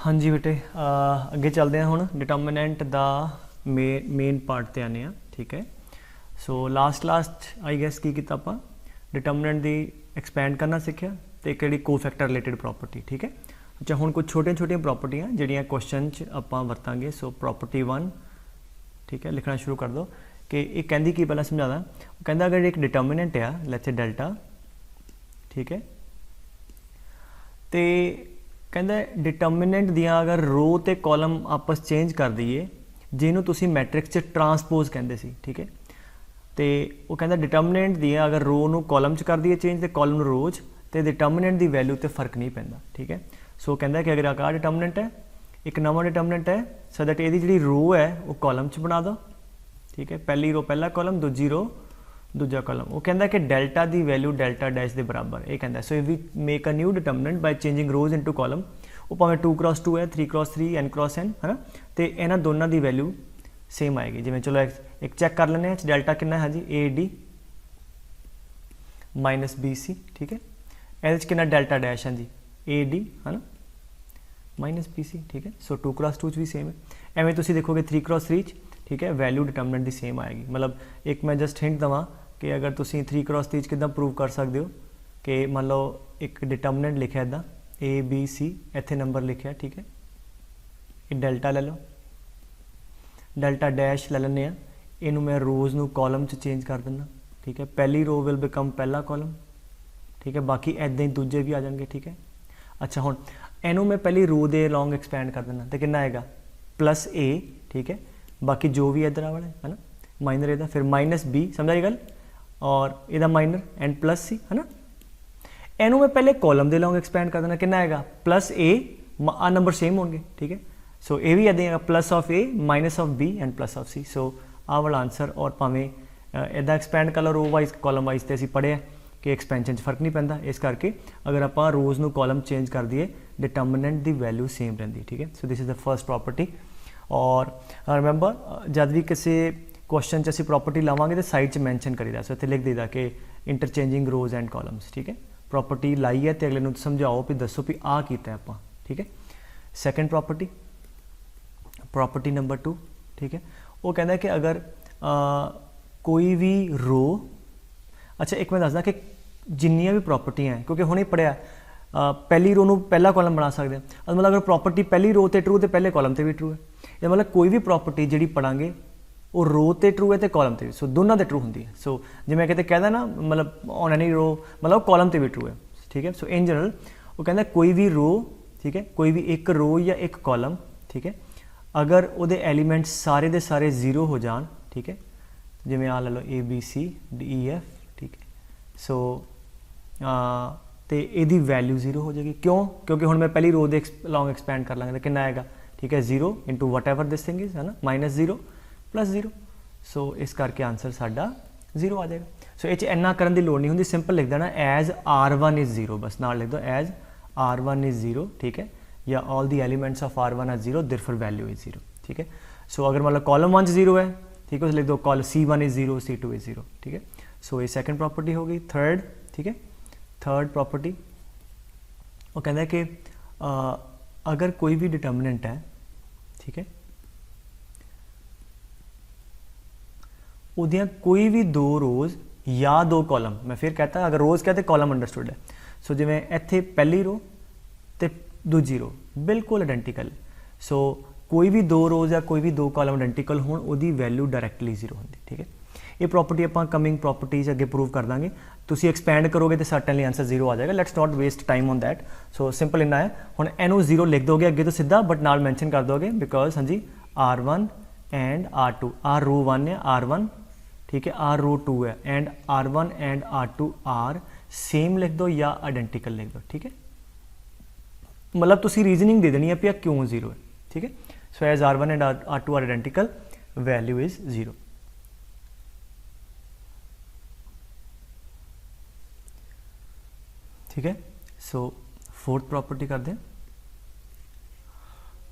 हाँ जी बेटे, अगे चलते हैं हुण डिटर्मिनेंट दा मेन पार्ट ते आने, ठीक है। सो लास्ट आई गैस की किया आपां डिटर्मिनेंट दी एक्सपैंड करना सीखिया तो एक जिहड़ी कोफैक्टर रिलेटेड प्रॉपर्टी, ठीक है। अच्छा हुण कुछ छोटिया छोटिया प्रॉपर्टियां जिहड़ियां क्वेश्चन च आपां वरतांगे। सो प्रॉपर्टी 1, ठीक है, लिखना शुरू कर दो कि एक कहंदी की पहला समझादा। कहंदा अगर एक डिटर्मिनेंट आ लेट्स से डेल्टा, ठीक है, तो कहंदा डिटर्मिनेंट दियां अगर रो ते कॉलम आपस चेंज कर दईए जिन्हों तुसी मैट्रिक्स च ट्रांसपोज कहंदे सी, ठीक है। तो वो कहंदा डिटर्मिनेंट दियां अगर रो नूं कॉलम च कर दईए चेंज तो कॉलम नूं रोज तो डिटर्मिनेंट की वैल्यू तो फर्क नहीं पैंदा, ठीक है। सो कहंदा कि अगर आकार डिटर्मिनेंट है, एक नवा डिटर्मिनेंट है, सो दैट इहदी जिहड़ी रो है वो कॉलम च बना दो, ठीक है। पहली रो पहला कॉलम, दूजी रो दूजा कॉलम। वो कहता कि डेल्टा की वैल्यू डेल्टा डैश के बराबर ये कहता। So if we make a new determinant by changing rows into column, वो भावें 2x2 है, 3x3, n×n है ना, तो इन्होंने दोनों की वैल्यू सेम आएगी। जिमें चलो एक चैक कर लें, डेल्टा कितना है जी, AD माइनस BC, ठीक है। ये कितना डेल्टा डैश है जी, AD है ना माइनस BC, ठीक है। सो 2x2 भी सेम है। एवं तुम देखोगे 3x3, ठीक है, वैल्यू डिटर्मिनेंट की सेम आएगी। मतलब एक मैं जस्ट हिंट देवां कि अगर तुम 3x3 किदा प्रूव कर सकते हो कि मान लो एक डिटर्मिनेंट लिखा इदा ABC, इत्थे नंबर लिखा, ठीक है, ये डेल्टा ले लो, डेल्टा डैश ले लें, इनू मैं रोज़ नू कॉलम च चेंज कर देना, ठीक है। पहली रो विल बिकम पहला कॉलम, ठीक है, बाकी इदा ही दूजे भी आ जाएंगे, ठीक है। अच्छा हुण इनू मैं पहली रो दे लॉन्ग एक्सपैंड कर देना तो कितना आएगा +A, ठीक है, बाकी जो भी इधर वाला है ना माइनर इहदा, फिर -B, समझ आई गल, और इहदा माइनर एंड +C है ना। इनू मैं पहले कॉलम दे लॉन्ग एक्सपैंड कर देना, कितना आएगा +A, आ नंबर सेम होंगे, ठीक है। सो ये भी इदा +A -B एंड +C। सो आ वाला आंसर, और भावें इदा एक्सपैंड कर लो रो वाइज कॉलम वाइज, तो असीं पढ़िया कि एक्सपेंशन फर्क नहीं पैंदा, इस करके अगर आप रोज़ नू कॉलम चेंज कर दिए डिटर्मिनेंट की वैल्यू सेम रहिंदी, ठीक है। सो this is the first property. और रिमेंबर जब भी किसी क्वेश्चन असीं प्रॉपर्टी लावांगे तो साइड च मैंशन करीदा, सो इत्थे लिख दीदा कि इंटरचेंजिंग रोज़ एंड कॉलम्स, ठीक है। प्रॉपर्टी लाई है तो अगले नूं समझाओ भी दसो भी आ कीता है आपां, ठीक है। सैकेंड प्रॉपर्टी नंबर 2, ठीक है, वो कहता है कि अगर कोई भी रो, अच्छा एक मैं दसदा कि जिन्नियां भी प्रॉपर्टियां हैं, क्योंकि हुणे पढ़िया पहली रो नूं पहला कॉलम बना सकते हैं, मतलब अगर प्रॉपर्टी पहली रो तो ट्रू तो पहले कॉलम तो भी ट्रू है, या मतलब कोई भी प्रॉपर्टी जी पढ़ांगे वो रो तो ट्रू है तो कॉलम तो भी, सो दोनों तो ट्रू होंगी है। सो जो मैं कहते कहदा ना, मतलब ऑन एनी रो मतलब कॉलम तो भी ट्रू है, ठीक है। सो इन जनरल वो कहता कोई भी रो, ठीक है, कोई भी एक रो या एक कॉलम, ठीक है, अगर वो एलीमेंट सारे दे सारे 0 हो जान, ठीक है, जिमें आ ला लो ABCDEF, ठीक है। सो तो यदी वैल्यू 0 हो जाएगी, क्यों, क्योंकि हुण मैं पहली रो दे लॉन्ग एक्सपैंड कर लाँगा तो कितना आएगा, ठीक है, 0 into what ever this thing is, है ना, -0 +0। सो इस करके आंसर साडा 0 आ जाएगा। सो ये इन्ना करने की लोड़ नहीं होंगी, सिंपल लिख देना एज R1 इज़ 0, बस नाल लिख दो एज R1 इज़ 0, ठीक है, या all the elements of R1 are 0 therefore value is 0, ठीक है। सो अगर मतलब कॉलम 1 0 है, ठीक है, तो लिख दो call C1 is 0, C2 is 0, ठीक है। सो ये सेकेंड प्रॉपर्टी हो गई। थर्ड, ठीक है, थर्ड प्रॉपर्टी वो कहता है कि अगर कोई भी डिटर्मिनेंट है, ठीक है, उदियां कोई भी 2 रोज़ या 2 कॉलम, मैं फिर कहता अगर रोज़ कहते कॉलम अंडरस्टूड है। सो जिमें इत्थे पहली रो तो दूजी रो बिल्कुल आइडेंटिकल, सो कोई भी 2 रोज़ या कोई भी 2 कॉलम आइडेंटिकल होण उहदी वैल्यू डायरैक्टली 0 होंदी, ठीक है। ये प्रॉपर्टी आपां कमिंग प्रॉपर्टीज अगे प्रूव कर देंगे, तुसीं एक्सपैंड करोगे तो सर्टनली आंसर 0 आ जाएगा। Let's not waste time on that. So simple इन्ना है, हुण इनू 0 लिख दोगे अगे तो सीधा, बट नाल मैंशन कर दोगे बिकॉज हाँ जी R1 एंड R2, आर रो 1 है R1, ठीक है, आर रो 2 है, and R1 and R2 are same लिख दो या आइडेंटिकल लिख दो, ठीक है। मतलब तुसीं रीजनिंग दे देनी है कि क्यों 0 है, ठीक है। So as R1 and R2 are identical value is 0, ठीक है। सो फोर्थ प्रॉपर्टी कर दें।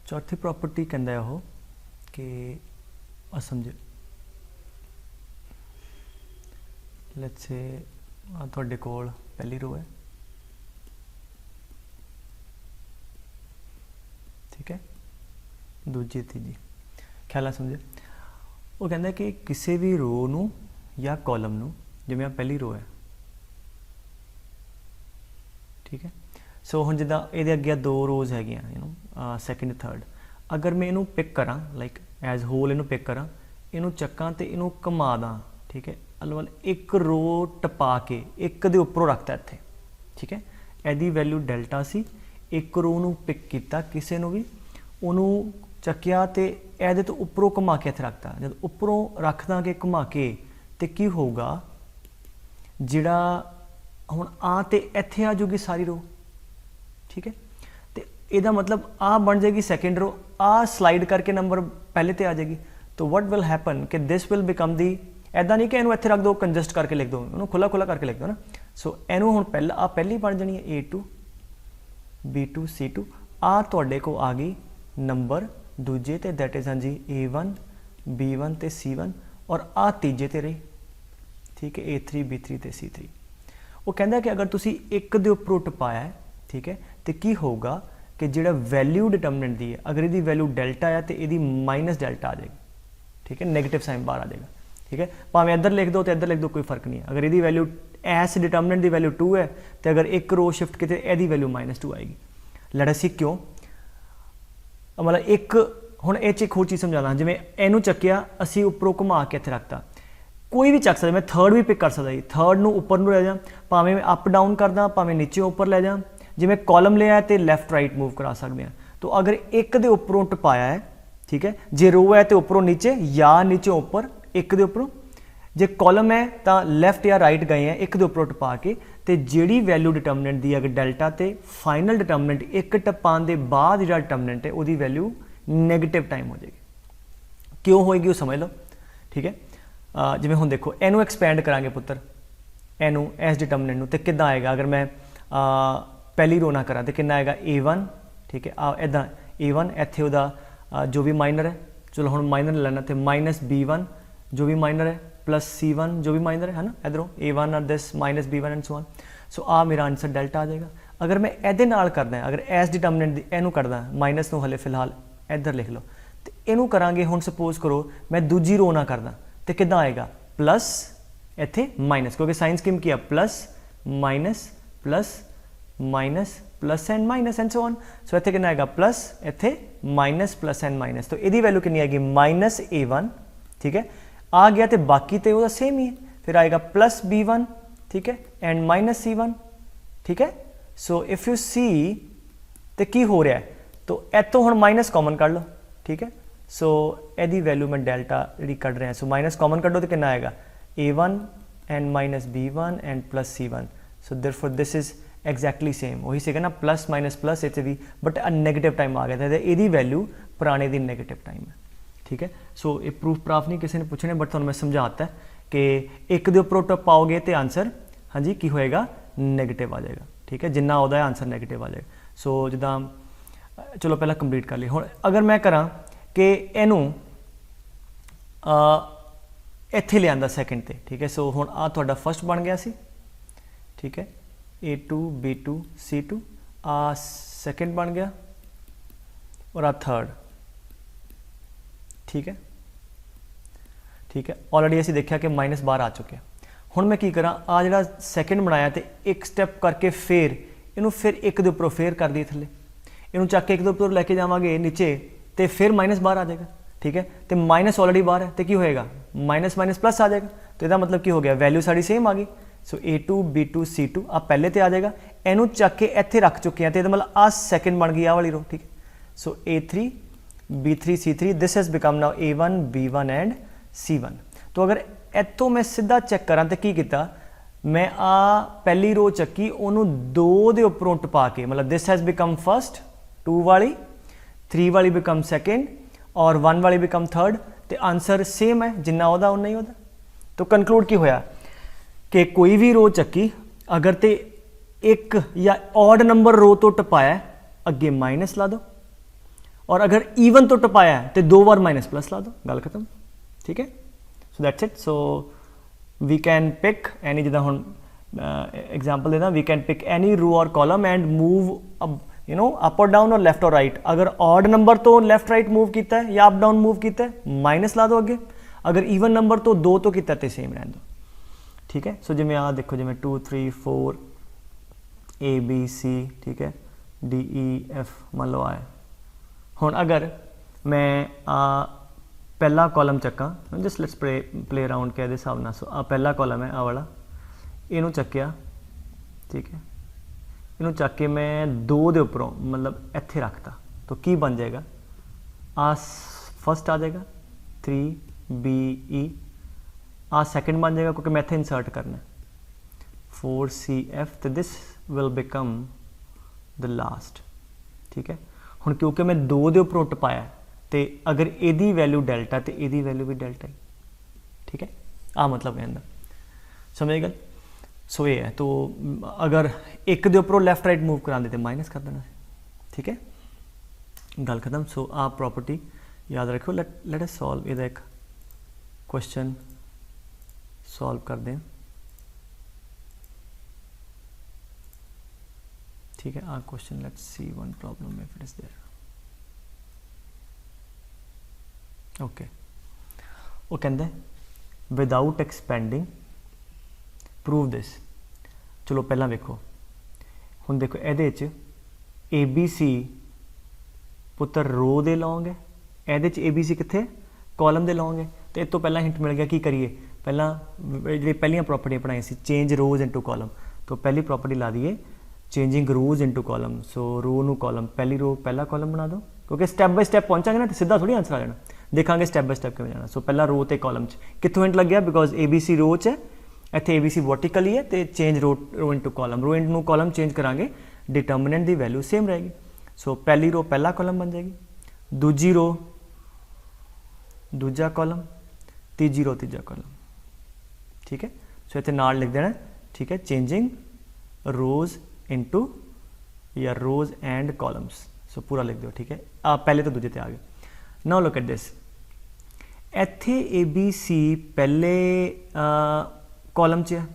चौथी प्रॉपर्टी कहता है वो कि समझे लेट्स से तुहाडे कोल पहली रो है, ठीक है, दूजी तीजी ख्याल ਨਾਲ समझे। वो कहता कि किसी भी रो नू या कॉलम नू, जिवें पहली रो है, ठीक है। सो हुण जिद्दां इहदे अगे दो रोज़ हैगियां, यू नो सैकेंड थर्ड, अगर मैं इनू पिक करा लाइक एज होल, इनू पिक करा, इनू चक्कां ते इनू घुमा दा, ठीक है, अलवल एक रो टपा के एक दे उपरों रखता इत्थे, ठीक है। इहदी वैल्यू डेल्टा सी, एक रो नू पिक किया किसी नू भी, उन्होंने चक्या तो इहदे तो उपरों घुमा के इत्थे रखता, जब उपरों रख दांगे घुमा के तो की होगा, जिहड़ा हुण आ ते इत्थे आ जूगी सारी रो, ठीक है। तो यदा मतलब आ बन जाएगी सैकेंड रो, आ स्लाइड करके नंबर पहले ते आ जाएगी। तो वट विल हैपन कि दिस विल बिकम दी, ऐदा नहीं कि इनू इत्थे रख दो कंजस्ट करके लिख दो, इन्हू खुला खुला करके लिख दो ना। सो इनू हुण पहला आ पहली बन जानी है A2 B2 C2, आ तुहाडे को आ गई नंबर दूजे ते, दैट इज़ हाँ जी A1 B1 ते C1, और आ तीजे ते रही, ठीक है, A3 B3 ते C3। वो कहता है कि अगर तुसी एक दे उपरों टपाया है, ठीक है, तो की होगा कि जिहड़ा वैल्यू डिटरमिनेंट दी है, अगर इहदी वैल्यू डेल्टा है तो इहदी माइनस डेल्टा आ जाएगी, ठीक है, नैगेटिव साइन बाहर आ जाएगा, ठीक है। भावें इधर लिख दो तो इधर लिख दो, कोई फर्क नहीं है। अगर इहदी वैल्यू एस डिटरमिनेंट की वैल्यू 2 है तो अगर एक रो शिफ्ट की इहदी वैल्यू -2 आएगी। लड़ा सी क्यों, मतलब एक हुण इह च एक होर चीज़ समझाना, जिवें इहनू चक्या असी उपरों घुमा के इत्थे रखता, कोई भी चक सकता, मैं थर्ड भी पिक कर सकता जी, थर्ड नू उपर नू ले जा, भावें मैं अप डाउन करदा, भावें नीचे उपर ले जा, जिवें कॉलम लिया है तो लैफ्ट राइट मूव करा सकते हैं। तो अगर एक दे उपरों टपाया है, ठीक है, जे रो है तो उपरों नीचे या नीचे उपर, एक दे उपरों, जे कॉलम है तो लैफ्ट या राइट गए हैं एक दे उपरों टपा के, तो जिहड़ी वैल्यू डिटरमिनेंट दी अगर डेल्टा तो फाइनल डिटरमिनेंट एक टपाने के बाद जिहड़ा डिटरमिनेंट है उसकी वैल्यू नैगेटिव टाइम हो जाएगी। क्यों होएगी वो समझ लो, ठीक है। जिवें हुण देखो इनू एक्सपैंड करांगे पुत्र, इनू इस डिटरमिनेंट नू, तो किद्दां आएगा, अगर मैं पहली रो ना करा तो कितना आएगा A1, ठीक है, इदा A1 इत्थे उहदा जो भी माइनर है, चलो हुण माइनर लेना, तो -B1 जो भी माइनर है प्लस C1 जो भी माइनर है ना, इधरों A1 और this -B1 and so on. So आ मेरा आंसर डेल्टा आ जाएगा। अगर मैं इहदे नाल करदा, अगर एस डिटरमिनेंट दी इनू करदा, माइनस नू हले फिलहाल इधर लिख लो, तो इनू करांगे, हुण सपोज करो मैं दूजी रो ना करदा तो किद्दां आएगा, प्लस इत्थे माइनस, क्योंकि साइन स्कीम की है plus minus plus minus plus and minus and so on. So इत्थे कितना आएगा, प्लस इत्थे माइनस प्लस एंड माइनस, तो इहदी वैल्यू कितनी आएगी -A1, ठीक है, आ गया तो बाकी तो वह सेम ही है, फिर आएगा प्लस B1, ठीक है, एंड -C1, ठीक है। सो इफ यू सी तो की हो रहा है, तो इतों हुण माइनस कॉमन कढ़ लो, ठीक है। सो इहदी वैल्यू मैं डेल्टा जी कढ़ रहा, सो माइनस कॉमन कढ़ो तो कितना आएगा A1 and -B1 and plus C1। So therefore this is exactly same, वही से ना प्लस माइनस प्लस इतने भी, बट नैगेटिव टाइम आ गया था, यदी वैल्यू पुराने दी नैगेटिव टाइम है, ठीक है। सो ये प्रूफ प्राप्त नहीं किसी ने पूछने, बट तुहानूं मैं समझाता है कि एक दे उपरों टप पाओगे तो आंसर हाँ जी की होएगा, नैगेटिव आ जाएगा, ठीक है, जिन्ना उहदा आंसर नैगेटिव आ जाएगा। सो जिद्दां चलो पहला कंप्लीट कर ली, हुण अगर मैं करा कि इनू इत्थे लिआंदा सैकेंड ते, ठीक है। सो हुण आ तुहाडा फर्स्ट बन गया सी, ठीक है, A2 B2 C2, आ सैकेंड बन गया और आ थर्ड, ठीक है, ठीक है। ऑलरेडी असीं देखा कि माइनस बाहर आ चुके हैं। हुण मैं की करा, आ जिहड़ा सैकेंड बनाया तो एक स्टैप करके फिर इनू फिर एक दे उपरों फिर कर दी थले, इनू चक के एक दे उपरों लैके जावांगे नीचे तो फिर माइनस बाहर आ जाएगा, ठीक है। तो माइनस ऑलरेडी बाहर है तो की होएगा, माइनस माइनस प्लस आ जाएगा, तो इसका मतलब की हो गया, वैल्यू सारी सेम आ गई। सो A2 B2 C2 आप पहले तो आ जाएगा, इनू चक के इत्थे रख चुके हैं, तो मतलब आ सैकेंड बन गई आ वाली रो, ठीक है। सो A3 B3 C3, this has become now A1 B1 and C1। तो अगर इतों मैं सीधा चेक करा तो की किया, मैं आ पहली रो चक्की, उन्होंने दो दे उपरों टपा के, मतलब दिस हैज़ बिकम फर्स्ट, 2 वाली 3 वाली बिकम सैकेंड और 1 वाली बिकम थर्ड, तो आंसर सेम है, जिन्ना उहदा उन्ना ही उहदा। तो कंक्लूड की होया कि कोई भी रो चक्की अगर तो एक या ऑड नंबर रो तो टपाया अगे माइनस ला दो, और अगर ईवन तो टपाया तो 2 बार माइनस प्लस ला दो, गल खत्म, ठीक है। सो दैट्स इट। So we can pick any, जिदा हुण एग्जाम्पल देना, we can pick any row और column and move you know up or down or left or right. अगर ऑड नंबर तो लेफ्ट राइट मूव किया है या अप डाउन मूव किया है, माइनस ला दो अगे। अगर ईवन नंबर तो दो तो किया तो सेम रहने दो, ठीक है। सो जिमें आ देखो जिमें 2 3 4 A B C, ठीक है, D E F मान लो आए। हुण अगर मैं पहला कॉलम चक्का, जस्ट लेट्स प्ले अराउंड के हिसाब ना। सो पहला कॉलम है आ वाला, इनू चक्या, ठीक है, इनू चक के मैं दो दे उपरों मतलब इत्थे रखता तो की बन जाएगा, आ फर्स्ट आ जाएगा 3BE, आ सैकेंड बन जाएगा क्योंकि मैं इत्थे इंसर्ट करना है 4CF, तो this will become the last, ठीक है। हुण क्योंकि मैं दो दे उपरों टपाया तो अगर इहदी वैल्यू डेल्टा तो इहदी वैल्यू भी डेल्टा ही, ठीक है। आ मतलब कहने दा, समझ गए। सो ये है, तो अगर एक दे उपरों लैफ्ट राइट मूव करा तो माइनस कर देना, ठीक है, गल खत्म। सो आ प्रॉपर्टी याद रखो। लेट अस सॉल्व इहदा एक क्वेश्चन सॉल्व कर दें, ठीक है। आ question let's see one problem if it is there. Okay, वो कहते विदाउट एक्सपेंडिंग प्रूव दिस। चलो पहला वेखो, हुण देखो ये ABC पुत्र रो दे लॉन्ग है, ये ABC कितने कॉलम दे लॉन्ग है। तो इस तो पहला हिंट मिल गया की करिए, पहला जी पहलियां प्रॉपर्टियां पढ़ाई सी, चेंज रोज इंटू कॉलम। तो पहली प्रॉपर्टी ला दिए चेंजिंग रोज इंटू कॉलम। सो रो नू कॉलम, पहली रो पहला कॉलम बना दो, क्योंकि स्टैप बाय स्टैप पहुंचांगे ना तो सीधा थोड़ी आंसर आ जाना, देखांगे स्टैप बाय स्टैप किवें जाना। सो पहला रो ते कॉलम च कित्थों हिंट लग गया, बिकॉज ABC रो च है, इत्थे ABC वर्टिकली है, तो change rho into column, rho into column change करांगे, डिटर्मिनेंट की वैल्यू सेम रहेगी। सो पहली रो पहला कॉलम बन जाएगी, दूजी रो दूजा कॉलम, तीजी रो तीजा कॉलम, ठीक है। सो इत्थे नाल लिख देना, ठीक है, चेंजिंग रोज इंटू या रोज एंड कॉलम्स। सो पूरा लिख दो, ठीक है। पहले तो दूजे ते आ गए। नाउ लुक एट दिस, इत्थे ABC पहले कॉलम च है,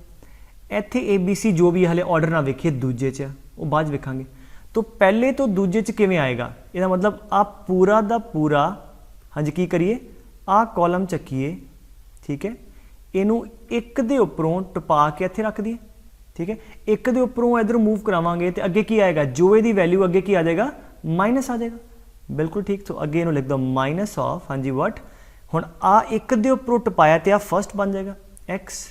इत्थे ABC जो भी हले ऑर्डर ना वेखिए दूजे च, वो बाद वेखांगे। तो पहले तो दूजे च किवें आएगा, इसका मतलब आप पूरा दा पूरा, हाँ जी, की करिए, आ कॉलम चक्कीए, ठीक है, इनू एक दे उपरों टपा के इत्थे रख दिए, ठीक है, एक दे उपरों इधर मूव करावांगे तो अगे की आएगा, जो इसकी वैल्यू अगे की आ जाएगा, माइनस आ जाएगा, बिल्कुल ठीक। तो अगे इनू लिख दो माइनस ऑफ, हाँ जी, वट, हुण आ एक दे उपरों टपाया तो आ फर्स्ट बन जाएगा X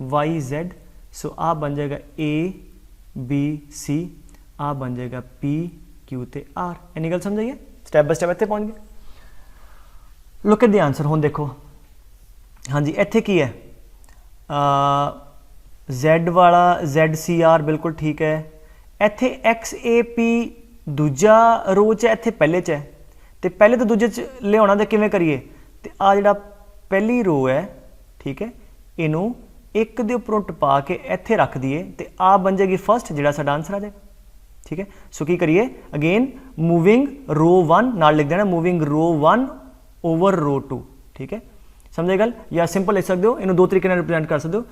Y Z। सो आ बन जाएगा ABC, आ बन जाएगा P Q ते R। इन्नी गल समझाइए, स्टैप बाय स्टैप इत्थे पहुंच गए। Look at the answer. हुण देखो, हाँ जी, इत्थे की है, Z वाला ZCR बिल्कुल ठीक है। इत्थे XAP दूजा रो च, इत्थे पहले च है, तो पहले तो दूजे च लियाना तो किवें करिए, तो आ जिहड़ा पहली रो है, ठीक है, इनू एक दे उपरों टपा के इत्थे रख दिए तो आ बन जाएगी फर्स्ट, जिहड़ा साडा आंसर आ जाएगा, ठीक है। सो की करिए, अगेन मूविंग रो 1 नाल लिख देना, मूविंग रो 1 ओवर रो 2, ठीक है, समझे गल। या सिंपल लिख सकते हो, इन्होंने दो तरीके रिप्रेजेंट कर सकते हो।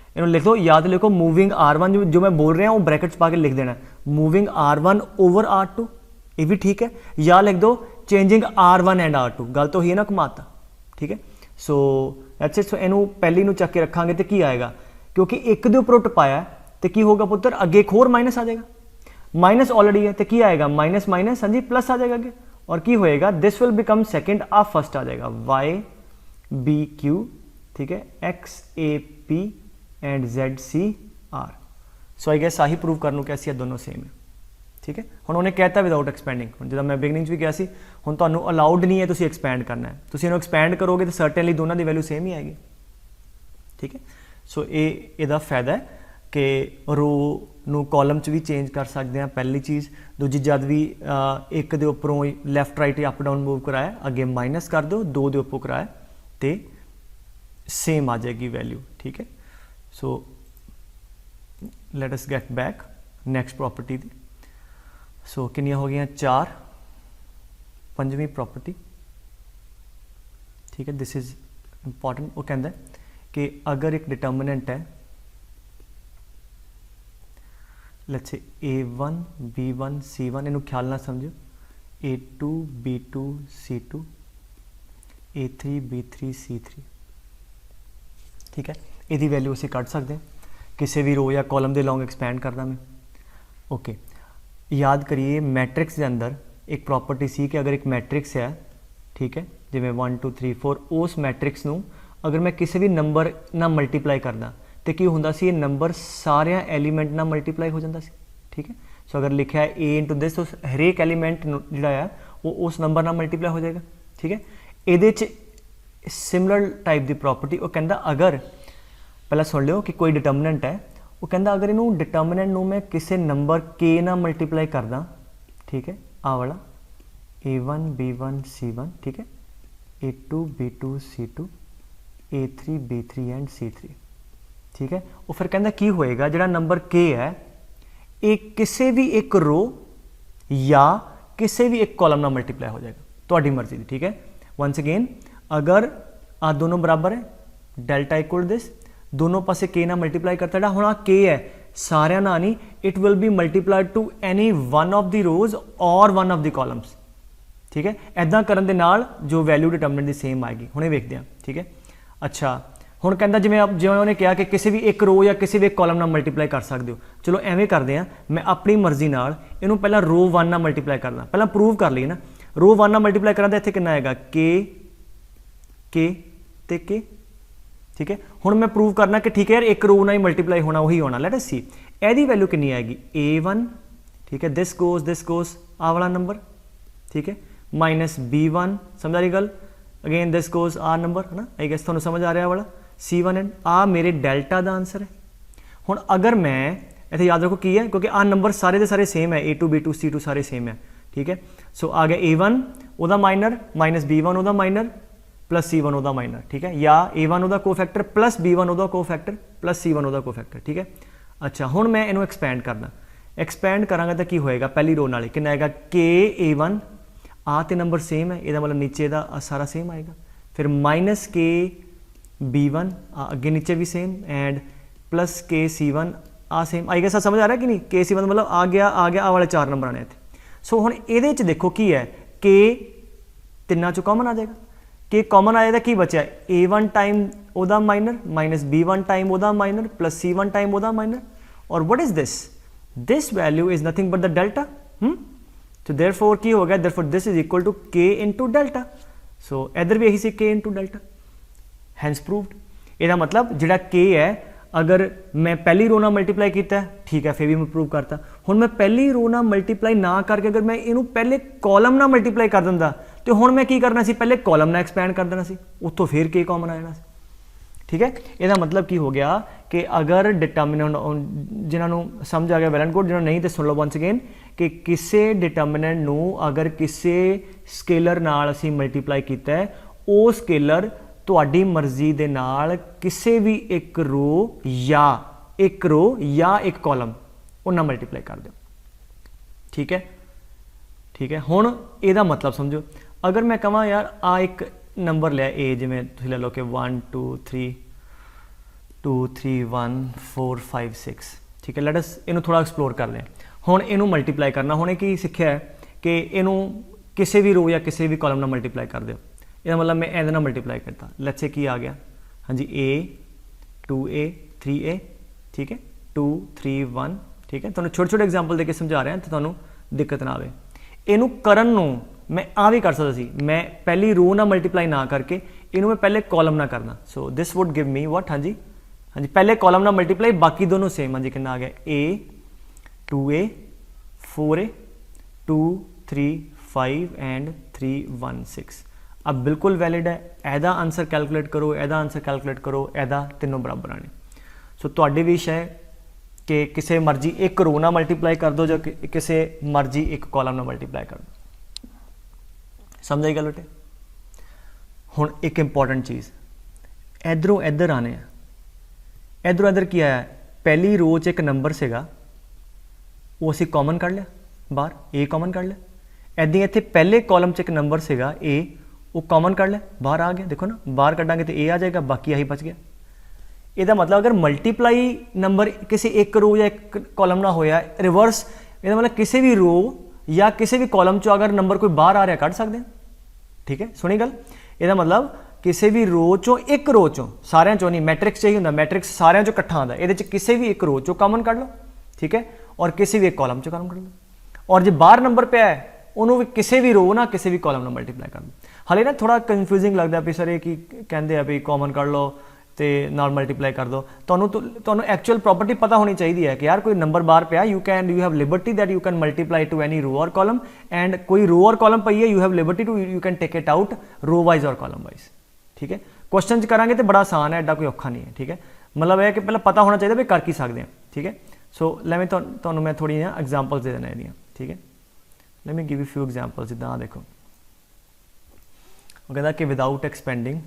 इन्होंने लिख दो, या तो लिखो मूविंग R1 जो मैं बोल रहा हूँ ब्रैकेट्स पा के लिख देना, मूविंग R1 ओवर R2, ये भी ठीक है। या लिख दो चेंजिंग R1 एंड R2, गल तो ही है ना, घुमाता, ठीक है। सो दैट्स इट। सो इनू पहली नू चक के रखांगे तो की आएगा, क्योंकि एक दे उपरों टपाया तो की होगा पुत्र, अगे एक होर माइनस आ जाएगा, माइनस ऑलरेडी है तो की आएगा, माइनस माइनस, हाँ जी, प्लस आ जाएगा अगे, और की होएगा, दिस विल बिकम सेकेंड, आ फर्स्ट आ जाएगा, YBQ, ठीक है, XAP एंड ZCR। सो आई गैस आही प्रूव करनू कि असं दोनों सेम है, ठीक है। हुण उन्हें कहता विदाउट एक्सपैंडिंग, जो मैं बिगनिंग भी कहा सी, हुण तुहानू अलाउड नहीं है तुसीं एक्सपैंड करना है, तुसीं इहनूं एक्सपैंड करोगे तो सर्टेनली दोनों की वैल्यू सेम ही आएगी, ठीक है। सो ये फायदा है कि रो नू कॉलम च भी चेंज कर सकते हैं, पहली चीज़। दूजी, जब भी एक दे उपरों left right up down move कराया, अगे माइनस कर दो, दो दे उपरों कराया तो सेम आ जाएगी वैल्यू, ठीक है। So let us get back next property दी। सो कितनियां हो गई, 4, पंजवीं प्रॉपर्टी, ठीक है, दिस इज इंपॉर्टेंट। वो कहता है कि अगर एक डिटर्मिनेंट है, let's say A1 B1 C1 इनू ख्याल ना समझो, A2 B2 C2 A3 B3 C3, ठीक है। यदी वैल्यू असीं कढ़ सकते हैं किसी भी रो या कॉलम के लॉन्ग एक्सपैंड करना मैं। ओके याद करिए मैट्रिक्स के अंदर एक प्रॉपर्टी सी कि अगर एक मैट्रिक्स है, ठीक है, जिमें 1 2 3 4, उस मैट्रिक्स नूं अगर मैं किसी भी नंबर ना मल्टीप्लाई करदा तो की हुंदा सी, ये नंबर सारे एलीमेंट ना मल्टीप्लाई हो जाता सी, ठीक है। सो अगर लिखा है ए इंटू दिस, तो हरेक एलीमेंट जिहड़ा है वो उस नंबर ना मल्टीप्लाई हो जाएगा, ठीक है। ये सिमिलर टाइप की प्रॉपर्टी वो कहता, अगर पहला सुन लियो कि कोई डिटर्मिनेंट है, वो कहता अगर इनू डिटर्मिनेंट नू मैं किसी नंबर के ना मल्टीप्लाई करदा, ठीक है, आ वाला A1 B1 C1, ठीक है, A2 B2 C2 A3 B3 and C3, ठीक है। वो फिर कहता की होएगा जिहड़ा नंबर K है ये किसी भी एक रो या किसी भी एक कॉलम ना मल्टीप्लाई हो जाएगा, तुहाडी मर्जी दी, ठीक है। वंस अगेन अगर आ दोनों बराबर है, डेल्टा इक्वल दिस, दोनों पासे के ना मल्टीप्लाई करता है, हुण के है सारिया ना नहीं, it will be multiplied to any one of the rows or one of the columns, ठीक है। इदां करन दे नाल जो वैल्यू डिटर्मिनेंट दी सेम आएगी, हुणे वेखदे हां, ठीक है। अच्छा हुण कहंदा जिवें उन्हें कहा कि किसी भी एक रो या किसी भी एक कॉलम नाल मल्टीप्लाई कर सकते हो, चलो एवें करते हैं, मैं अपनी मर्जी नाल इहनूं पहला रो 1 नाल मल्टीप्लाई करना, पहला प्रूव कर लईए ना, रो 1 नाल मल्टीप्लाई करा तो इत्थे कितना आएगा के ते के, ठीक है। हुण मैं प्रूव करना कि ठीक है यार एक रो ना ही मल्टीप्लाई होना वही होना, लेट अस सी एदी वैल्यू कितनी आएगी A1, ठीक है, दिस गोस आ वाला नंबर, ठीक है, माइनस B1, समझ रही गल, अगेन दिस गोस आ नंबर, है ना, आई गेस तुहानूं समझ आ रहा वाला C1 एंड आ मेरे डेल्टा का आंसर है। हुण अगर मैं इत्थे याद रखो की है, क्योंकि आ नंबर सारे दे सारे सेम है, A2 B2 C2 सारे सेम है, ठीक है। सो आ गया A1 ओदा माइनर माइनस B1 ओदा माइनर प्लस C1 ओदा माइनर, ठीक है, या A1 ओदा कोफैक्टर प्लस B1 ओदा कोफैक्टर प्लस C1 ओदा कोफैक्टर, ठीक है। अच्छा हुण मैं इनू एक्सपैंड करना, एक्सपैंड करांगा तो की होएगा, पहली रो नाल कितना आएगा K A1, आ तो नंबर सेम है, यदा मतलब नीचे का सारा सेम आएगा, फिर माइनस K B1 अगे नीचे भी same and plus K C1 आ सेम, आई गया समझ आ रहा है कि नहीं, K C1 मतलब आ गया आ वाले 4 नंबर आने इत्थे। सो हुण इहदे च देखो की है, K तिन्ना चों कॉमन आ जाएगा, कि कॉमन आया तो की बचा A1 टाइम ओदा माइनर माइनस B1 टाइम ओदा माइनर प्लस C1 टाइम ओदा माइनर, और what is this value is nothing but the delta, तो देयरफॉर की हो गया, therefore this is equal to K into delta, सो इधर भी यही सी K into delta, hence proved. इसका मतलब जिहड़ा K है अगर मैं पहली रो ना मल्टीप्लाई किया ठीक है, फिर भी मैं प्रूव करता, हुण मैं पहली रो ना मल्टीप्लाई ना करके अगर मैं इनू पहले कॉलम ना मल्टीप्लाई कर दिंदा तो हुण मैं की करना सी, पहले कॉलम ना एक्सपैंड कर देना सी, उत्थों फिर K कॉमन आ जाना सी, ठीक है। इसका मतलब की हो गया कि अगर डिटर्मिनेंट जिन्होंने समझ आ गया वेल एंड गुड, जिन्होंने नहीं तो सुन लो वंस अगेन कि किसी डिटर्मिनेंट नू अगर किसी स्केलर नाल असीं मल्टीप्लाई कीता है, वो स्केलर तुहाडी मर्जी दे नाल किसी भी एक रो या एक कॉलम उन्ना मल्टीप्लाई कर दो, ठीक है, ठीक है। हुण इहदा मतलब समझो, अगर मैं कहां यार आ एक नंबर लिया A, जिवें तुसीं ले लो कि 1 2 3 2 3 1 4 5 6, ठीक है, लेट अस इनू थोड़ा एक्सप्लोर कर लें। हुण इनू मल्टीप्लाई करना, हुणे की सिक्ख्या है कि इनू किसी भी रो या किसी भी कॉलम नाल मल्टीप्लाई कर दो, इसका मतलब मैं इहदे नाल मल्टीप्लाई करता, लेट्स से की आ गया, हाँ जी A 2A 3A, ठीक है, 2 3 1, ठीक है, तुहानूं छोटे छोटे एग्जाम्पल देके समझा रहा तो तुहानूं दिक्कत ना आवे। इनू करन नूं मैं आ भी कर सकता सी, मैं पहली रो ना मल्टीप्लाई ना करके इनू मैं पहले कॉलम ना करना, so this would give me what, हाँ जी पहले कॉलम ना मल्टीप्लाई, बाकी दोनों सेम, हाँ जी कितना आ गया A 2A 4A 2 3 5 एंड 3 1 6, अब बिल्कुल वैलिड है, एदा आंसर कैलकुलेट करो, एदा आंसर कैलकुलेट करो, एदा तीनों बराबर आने। सो तुहाडी विश है कि किसी मर्जी एक रो ना मल्टीप्लाई कर दो, जो किसी मर्जी एक कॉलम ना मल्टीप्लाई कर दो, समझ आई गल बेटे। हुण एक इंपॉर्टेंट चीज़, इधरों इधर आने, इधरों इधर की आया, पहली रो च एक नंबर सेगा, वो असीं कॉमन कढ़ लिया बाहर, A कॉमन कढ़ लिया, इदां इत्थे पहले कॉलम च एक नंबर सेगा A, वो कॉमन कढ़ लिया बाहर आ गया, देखो ना बाहर कढ़ांगे तो A आ जाएगा, बाकी आही बच गया। ਇਹਦਾ मतलब अगर मल्टीप्लाई नंबर किसी एक रो या एक कॉलम ना होया रिवर्स ਇਹਦਾ मतलब किसी भी रो या किसी भी कॉलम चो अगर नंबर कोई बाहर आ रहा कढ़ सकते हैं। ठीक है, सुनी गल। ਇਹਦਾ मतलब किसी भी रो चो एक रो चो सारे चो नहीं, मैट्रिक्स चाहिए होंगे, मैट्रिक्स सारे चो इकट्ठा आता है, ये किसी भी एक रो चो कॉमन कढ़ लो। ठीक है, और किसी भी एक कॉलम चो कॉमन कढ़ लो, और जो बाहर नंबर पे है उन्होंने भी किसी भी रो ना किसी भी कॉलम में मल्टीप्लाई कर लो। हाले ना थोड़ा कन्फ्यूजिंग लगता भी सर ये कि कहते हैं भी कॉमन कर लो तो नाल मल्टीप्लाई कर दो। तो एक्चुअल प्रॉपर्टी पता होनी चाहिए है कि यार कोई नंबर बाहर पे you have liberty that you can multiply to any row और कॉलम, एंड कोई रो और कॉलम पई है you have liberty to you can take it out row wise और कॉलम वाइज। ठीक है, क्वेश्चन करांगे तो बड़ा आसान है, एडा कोई औखा नहीं है। ठीक है, मतलब है कि पहले पता होना चाहिए भी कर की सकते हैं। ठीक है, सो ले मैं थोड़ी एग्जाम्पल्स दे देना ये। ठीक है, let me give you few examples। जिदा देखो वो कहता कि विदाउट एक्सपेंडिंग,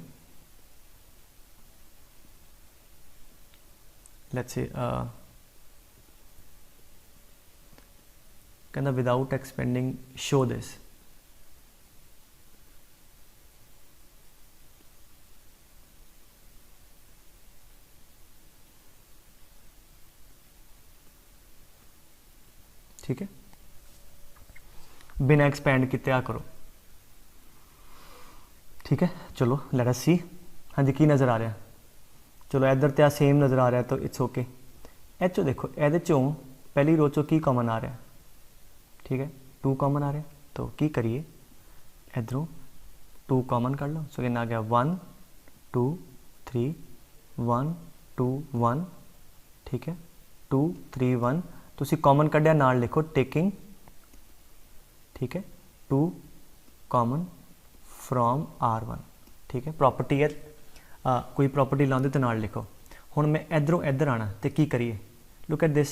लेट्स से कहता विदाउट एक्सपेंडिंग शो दिस। ठीक है, बिना एक्सपेंड किते आ करो। ठीक है, चलो लेट अस सी। हाँ जी, की नज़र आ रहा? चलो इधर तो सेम नज़र आ रहा है तो इट्स ओके। चो देखो ये चों पहली रो चो की कॉमन आ रहा है। ठीक है, 2 कॉमन आ रहा है, तो की करिए इधरों 2 कॉमन कर लो। सो कितना आ गया 1 2 3 1 2 1। ठीक है, 2 3 1 तुसी कॉमन कढ़िया नाल लिखो टेकिंग। ठीक है, 2 कॉमन फ्रॉम R1। ठीक है, प्रॉपर्टी है कोई प्रॉपर्टी लाते तो नाल लिखो। हुण मैं इधरों इधर आना तो की करिए, लुक एट दिस,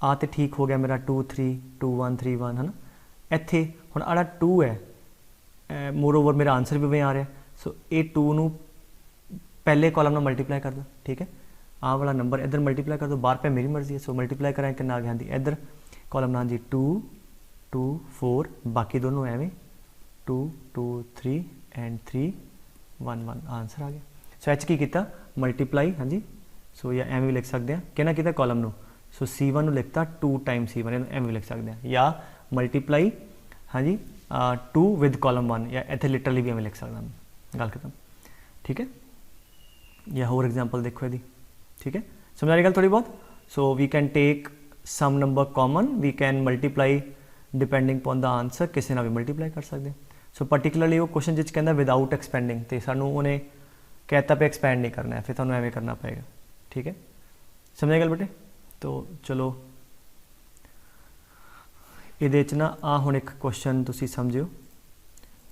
आ तो ठीक हो गया मेरा 2 3 2 1 3 1 है ना। इत्थे हुण आड़ा 2 है, मोर ओवर मेरा आंसर भी आ रहा है। सो ये 2 नू पहले कॉलम में मल्टीप्लाई कर दो। ठीक है, आ वाला नंबर इधर मल्टीप्लाई कर दो, बाहर पे मेरी मर्जी है। सो मल्टीप्लाई कराएं कितना आ गया जी इधर कॉलम ना जी 2 2 4, बाकी दोनों एवं 2 2 3 एंड 3 1 1 आंसर आ गया। सो एच की किया मल्टीप्लाई। हाँ जी, सो या एवं भी लिख सकते हैं कि किया कॉलम में। सो C1 लिखता 2 टाइम्स C1, एवं भी लिख सकते हैं, या मल्टीप्लाई हाँ जी 2 विद कॉलम 1, या इतने लिटरली भी एवं लिख सकता हूँ, गल खत्म। ठीक है, या होर एग्जाम्पल देखो यदि। ठीक है, समझ आ रही गल थोड़ी बहुत। So we can take some number common, we can multiply depending upon the answer, किसी ना भी मल्टीप्लाई कर सकते हैं। सो पर्टिकुलरली वो क्वेश्चन जिस कहता विदाउट एक्सपेंडिंग, तो सानू उन्हें कहता पे एक्सपेंड नहीं करना है, फिर तुहानू एवें करना पएगा। ठीक है, समझे गल बेटे। तो चलो ये ना आ हुण एक क्वेश्चन तुसी समझो,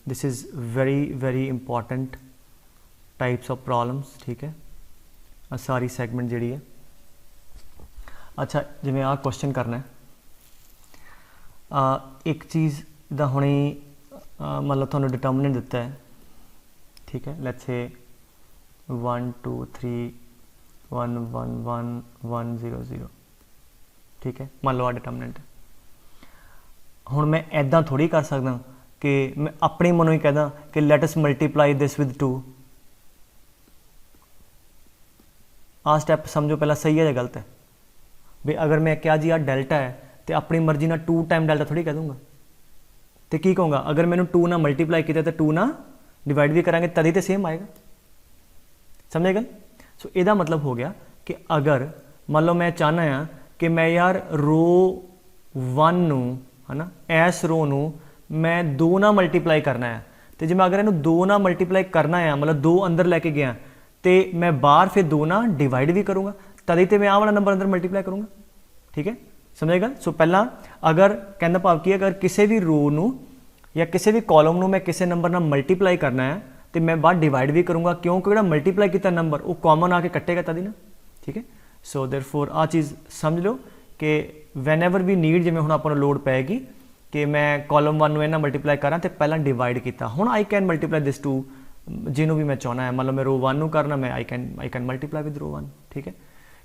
this is very very important types of problems. ठीक है, सारी सैगमेंट जी है। अच्छा, जिमें आ क्वेश्चन करना है, एक चीज़ का हुणे मतलब थोड़ा डिटर्मिनेंट दिता है। ठीक है, लेट्स से 1 2 3 1 1 1 1 0 0। ठीक है, मान लो आ डिटर्मिनेंट है। हुण मैं ऐदा थोड़ी कर सकदा कि मैं अपने मनों ही कहदा कि let us multiply this with 2। आ स्टैप समझो पहला सही है या गलत है भी। अगर मैं क्या जी आ डेल्टा है तो अपनी मर्जी ना 2 टाइम डेल्टा थोड़ी कह दूंगा, तो की कहूँगा अगर मैंने 2 ना मल्टीप्लाई किया तो 2 ना डिवाइड भी करांगे तभी तो सेम आएगा। समझे गल। सो ਇਹਦਾ मतलब हो गया कि अगर मान लो मैं चाहना है कि मैं यार रो 1 नू है ना इस रो नू मैं 2 ना मल्टीप्लाई करना है, तो जो मैं अगर इन्हू 2 ना मल्टीप्लाई करना है मतलब 2 अंदर लैके गया तो मैं बाहर फिर 2 ना डिवाइड भी करूँगा तभी तो मैं आ वाला नंबर अंदर मल्टीप्लाई करूँगा। ठीक है, समझेगा। सो पहला अगर कहना भाव की अगर किसी भी रो नू या किसी भी कॉलम नू मैं किसी नंबर ना मल्टीप्लाई करना है तो मैं बाहर डिवाइड भी करूँगा, क्योंकि जो मल्टीप्लाई किया नंबर वो कॉमन आके कटेगा तभी ना। ठीक है, सो देयरफॉर आ चीज़ समझ लो कि वैन एवर भी नीड जिमें हुण आपां नूं लोड़ पैगी कि मैं कॉलम 1 इन्ना मल्टीप्लाई करा तो पहला डिवाइड किया, हुण आई कैन मल्टीप्लाई दिस 2 जिन्हों भी मैं चाहना है, मतलब मैं रो 1 नूं करना मैं आई कैन मल्टीप्लाई विद रो 1। ठीक है,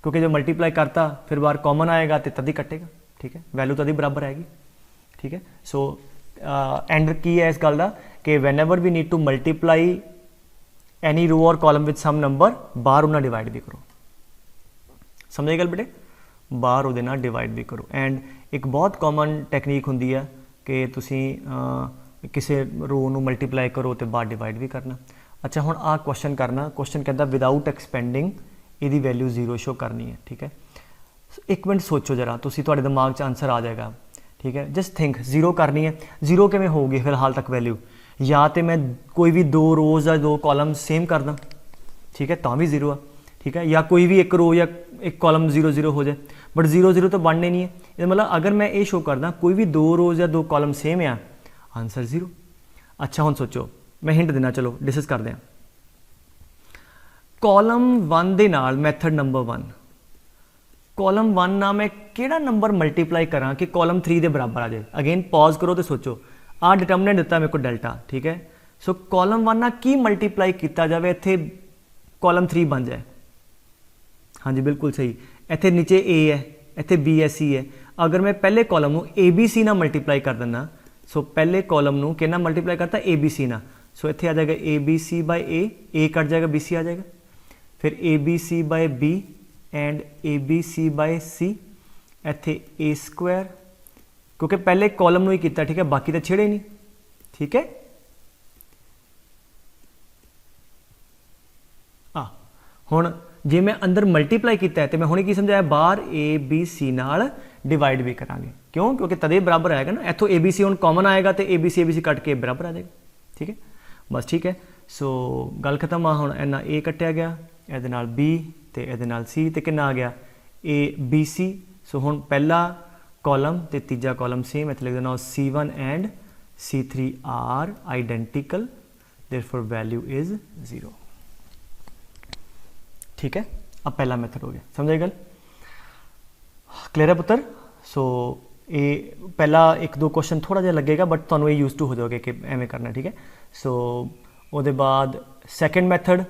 क्योंकि जब मल्टीप्लाई करता फिर बाहर कॉमन आएगा तो तभी कटेगा। ठीक है, वैल्यू तभी बराबर आएगी। ठीक है, सो एंड की है इस गल का कि whenever we need to multiply any row और कॉलम विद सम नंबर बाहर उन्हें डिवाइड भी करो। समझे गल बेटे, बाहर ਉਹਦੇ ਨਾਲ डिवाइड भी करो। एंड एक बहुत कॉमन टेक्निक होंगी है कि तुसी किसी रो ਨੂੰ मल्टीप्लाई करो तो बाहर डिवाइड भी करना। अच्छा हुण आ क्वेश्चन करना, क्वेश्चन कहता विदाउट एक्सपेंडिंग ਇਹਦੀ वैल्यू 0 शो करनी है। ठीक है, एक मिनट सोचो जरा, तुसी तुहाडे दिमाग 'ਚ आंसर आ जाएगा। ठीक है, जस्ट थिंक 0 करनी है, 0 किवें होगी फिलहाल तक वैल्यू, या तो मैं कोई भी 2 रोज़ या 2 कॉलम सेम कर दा, ठीक है, तो भी 0 आ। ठीक है, या कोई भी एक रो या एक कॉलम 0 0 हो जाए, बट 0 0 तो बनने नहीं है। मतलब अगर मैं ये शो करदा कोई भी 2 रोज़ या 2 कॉलम सेम आ, आंसर 0। अच्छा हुण सोचो, मैं हिंट देना, चलो डिस्कस करते हैं। कॉलम 1 दे नाल मैथड नंबर 1, कॉलम 1 ना मैं किहड़ा नंबर मल्टीप्लाई करा कि कॉलम 3 के बराबर आ जाए। अगेन पॉज करो तो सोचो, आ डिटरमिनेंट दिता मेरे को डेल्टा। ठीक है, सो कॉलम 1 ना की मल्टीप्लाई किया जाए इत्थे कॉलम 3 बन जाए। हाँ जी बिल्कुल सही, इत्थे नीचे ए है, इत्थे बी है, सी है। अगर मैं पहले कॉलम नूं ए बी सी ना मल्टीप्लाई कर दिना, सो पहले कॉलम नूं कितना मल्टीप्लाई करता ए बी सी ना, सो इत्थे आ जाएगा A B C by A cut जाएगा, बी सी आ जाएगा, फिर A B C by B and A B C by C, इत्थे ए स्क्वायर, क्योंकि पहले कॉलम नूं ही किया। ठीक है, बाकी तो छेड़े नहीं। ठीक है, हुण जे मैं अंदर मल्टीप्लाई किया है तो मैं हुणे की समझाया, बाहर ए बी सी नाल डिवाइड भी करांगे। क्यों? क्योंकि तदे बराबर आएगा ना, इत्थों ए बी सी हुण कॉमन आएगा तो ए बी सी कट के बराबर आ जाएगा। ठीक है, बस ठीक है, सो गल खत्म। आ हुण इन्ना ए कट्टिया गया, इहदे नाल बी ते इहदे नाल सी, ते कितना आ गया ए बी सी। सो हुण पहला कॉलम ते तीजा कॉलम सेम, इत्थे लिख देना C1 and C3 are identical, therefore value is 0। ठीक है, अब पहला मेथड हो गया, समझे गल, क्लियर है पुत्र। सो ये पहला 1-2 क्वेश्चन थोड़ा जिहा लगेगा, बट तुहानूं ये यूज टू हो जाओगे कि एवें करना। ठीक है, सो उसदे बाद सैकेंड मैथड,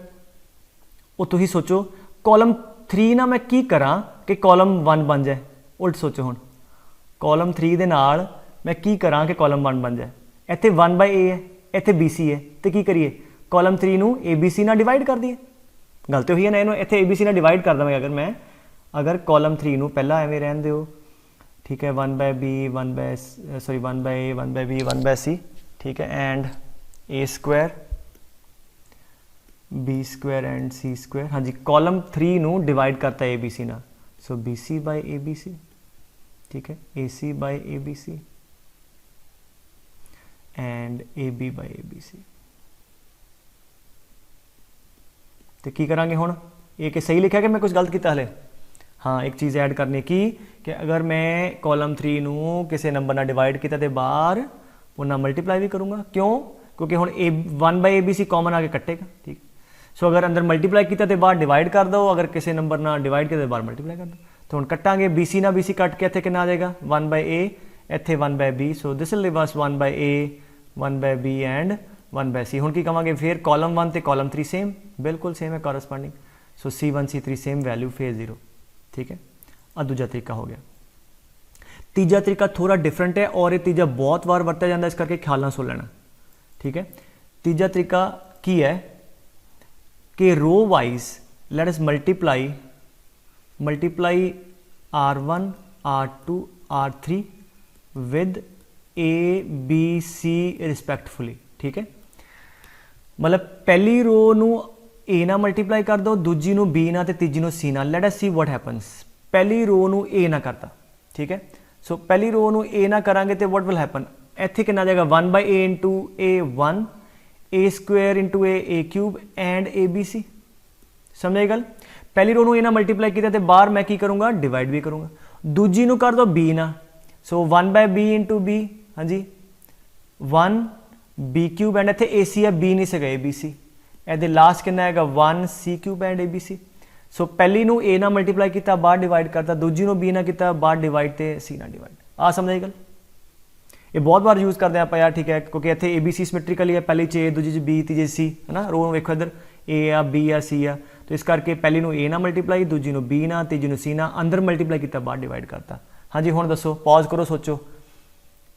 वो तुसीं सोचो कॉलम 3 ना मैं की करा कि कॉलम 1 बन जाए। उल्ट सोचो, हुण कॉलम 3 दे नाल मैं की करा कि कॉलम 1 बन जाए। इत्थे 1 बाय ए है, इत्थे बी सी है, तो की करिए कॉलम 3 नूं ए बी सी नाल डिवाइड कर दिए। गल तो हुई है ना, इन्होंने इत्थे ए बी सी नाल डिवाइड कर देवांगे। अगर मैं कॉलम 3 नूं पहला एवें रहन दिओ, ठीक है, 1 by B 1 by A 1 by B 1 by C, ठीक है, and A square B square and C square. हाँ जी, कॉलम 3 नूं डिवाइड करता ए बी सी ना, so B C by A B C, ठीक है, A C by A B C and A B by A B C. तो की करांगे हुण, ये कि सही लिखा कि मैं कुछ गलत किया हले? हाँ, एक चीज़ ऐड करनी की कि अगर मैं कॉलम 3 नूं किसी नंबर नाल डिवाइड किया तो बाहर उन्ना मल्टीप्लाई भी करूँगा। क्यों? क्योंकि हुण A 1 by A B C common आके कटेगा। ठीक, सो अगर अंदर मल्टीप्लाई किया तो बाहर डिवाइड कर दो, अगर किसी नंबर नाल डिवाइड किया तो बाहर मल्टीप्लाई कर दो। तो हुण कटांगे, बी सी ना बी सी कट के इत्थे कितना आ जाएगा 1 बाय ए, इत्थे 1 by B, so this will leave us 1 by A 1 by B and 1 by C. हुण की कहांगे फिर कॉलम 1 ते कॉलम 3 सेम, बिल्कुल सेम है corresponding, so C1 C3 same value, फिर 0। ठीक है, अब दूजा तरीका हो गया। तीजा तरीका थोड़ा डिफरेंट है और ये तीजा बहुत बार वरत्या जाता है, इस करके ख्याल ना सुन लेना। ठीक है, तीजा तरीका की है कि row wise let us multiply R1 R2 R3 with A B C respectfully. ठीक है, मतलब पहली रो नू ए ना मल्टीप्लाई कर दो, दूजी नू बी ना, ते तीजी नू सी ना। Let us see what happens. पहली रो नू ए ना करता, ठीक है, सो पहली रो नू ए ना करांगे तो व्हाट विल हैपन, इत्थे कितना आ जाएगा 1 by A into A 1, A square into A cube and A B C. समझे गल? पहली रो नू ए ना मल्टीप्लाई किया तो बाहर मैं की करूँगा, डिवाइड भी करूँगा। दूजी नू कर दो बी ना, सो 1 बाय बी इंटू बी, हाँ जी 1 बी क्यूब एंड इत्थे ए सी है, बी नहीं सका ए बी सी, ਇਹਦੇ लास्ट कितना है 1 C cube and A B C. So पहली नू ए ना मल्टीप्लाई किया बाहर डिवाइड करता, दूजी नू बी ना किया बाहर डिवाइड, तो सी ना डिवाइड। आ समझे गल? ये बहुत बार यूज़ करते हैं आप यार। ठीक है, क्योंकि इतने ए बी सी सिमेट्रिकली है, पहली च ए दूजी च बी तीजे सी, है ना। रो वेखो इधर ए आ बी आ सी आ, तो इस करके पहली नू ए ना मल्टीप्लाई, दूजी नू बी ना, तीजी नू सी ना, अंदर मल्टीप्लाई किया बाहर डिवाइड करता। हाँ जी, हुण दसो, पॉज करो, सोचो।